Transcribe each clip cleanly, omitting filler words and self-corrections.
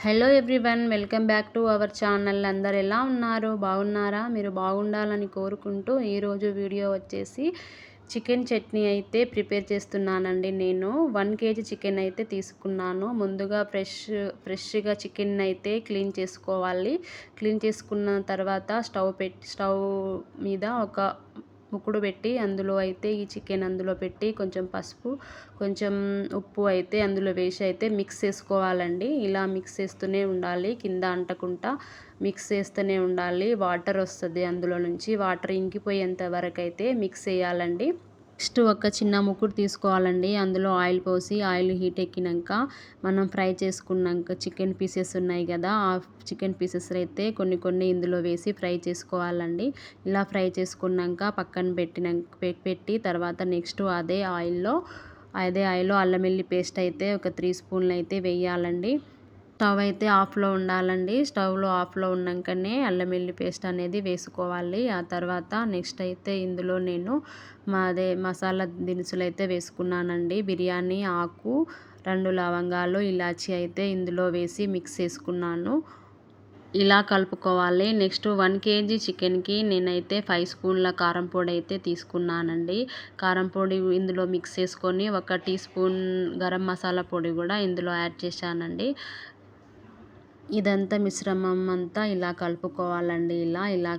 Hello everyone, welcome back to our channel. అందరు ఎలా ఉన్నారు? బాగున్నారా? మీరు బాగుండాలని కోరుకుంటూ ఈరోజు వీడియో వచ్చేసి చికెన్ చట్నీ అయితే ప్రిపేర్ చేస్తున్నానండి. నేను 1 kg చికెన్ అయితే తీసుకున్నాను. ముందుగా ఫ్రెష్గా చికెన్ అయితే క్లీన్ చేసుకోవాలి. క్లీన్ చేసుకున్న తర్వాత స్టవ్ మీద ఒక ముకుడు పెట్టి అందులో అయితే ఈ చికెన్ అందులో పెట్టి కొంచెం పసుపు, కొంచెం ఉప్పు అయితే అందులో వేసి అయితే మిక్స్ చేసుకోవాలండి. ఇలా మిక్స్ చేస్తూనే ఉండాలి, కింద అంటకుండా మిక్స్ చేస్తూనే ఉండాలి. వాటర్ వస్తుంది అందులో నుంచి, వాటర్ ఇంకిపోయేంత వరకు అయితే మిక్స్ చేయాలండి. నెక్స్ట్ ఒక చిన్న ముకుడు తీసుకోవాలండి. అందులో ఆయిల్ పోసి ఆయిల్ హీట్ ఎక్కినాక మనం ఫ్రై చేసుకున్నాక చికెన్ పీసెస్ ఉన్నాయి కదా, ఆ చికెన్ పీసెస్ అయితే కొన్ని ఇందులో వేసి ఫ్రై చేసుకోవాలండి. ఇలా ఫ్రై చేసుకున్నాక పక్కన పెట్టి తర్వాత నెక్స్ట్ అదే ఆయిల్లో అల్లం వెల్లుల్లి పేస్ట్ అయితే ఒక 3 స్పూన్లు అయితే వేయాలండి. స్టవ్ అయితే ఆఫ్లో ఉండాలండి. స్టవ్లో ఆఫ్లో ఉన్నాకనే అల్లం వెల్లుల్లి పేస్ట్ అనేది వేసుకోవాలి. ఆ తర్వాత నెక్స్ట్ అయితే ఇందులో నేను మసాలా దినుసులు అయితే వేసుకున్నానండి. బిర్యానీ ఆకు, 2 లవంగాలు, ఇలాచి అయితే ఇందులో వేసి మిక్స్ చేసుకున్నాను. ఇలా కలుపుకోవాలి. నెక్స్ట్ 1 kg చికెన్కి నేనైతే 5 స్పూన్ల కారం పొడి అయితే తీసుకున్నానండి. కారం పొడి ఇందులో మిక్స్ చేసుకొని 1 టీ స్పూన్ గరం మసాలా పొడి కూడా ఇందులో యాడ్ చేశానండి. ఇదంతా మిశ్రమం అంతా ఇలా కలుపుకోవాలండి. ఇలా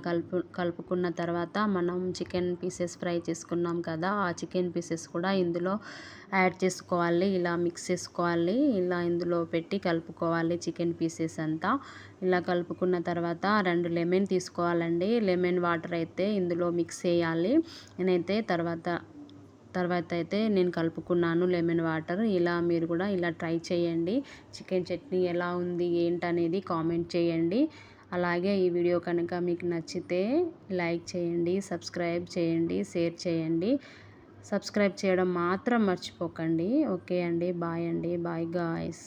కలుపుకున్న తర్వాత మనం చికెన్ పీసెస్ ఫ్రై చేసుకున్నాం కదా, ఆ చికెన్ పీసెస్ కూడా ఇందులో యాడ్ చేసుకోవాలి. ఇలా మిక్స్ చేసుకోవాలి. ఇలా ఇందులో పెట్టి కలుపుకోవాలి చికెన్ పీసెస్ అంతా. ఇలా కలుపుకున్న తర్వాత 2 లెమన్ తీసుకోవాలండి. లెమన్ వాటర్ అయితే ఇందులో మిక్స్ చేయాలి. నేనైతే తర్వాత అయితే నేను కలుపుకున్నాను లెమన్ వాటర్. ఇలా మీరు కూడా ఇలా ట్రై చేయండి. చికెన్ చట్నీ ఎలా ఉంది ఏంటనేది కామెంట్ చేయండి. అలాగే ఈ వీడియో కనుక మీకు నచ్చితే లైక్ చేయండి, సబ్స్క్రైబ్ చేయండి, షేర్ చేయండి. సబ్స్క్రైబ్ చేయడం మాత్రం మర్చిపోకండి. ఓకే అండి, బాయ్ అండి, బాయ్ గాయ్స్.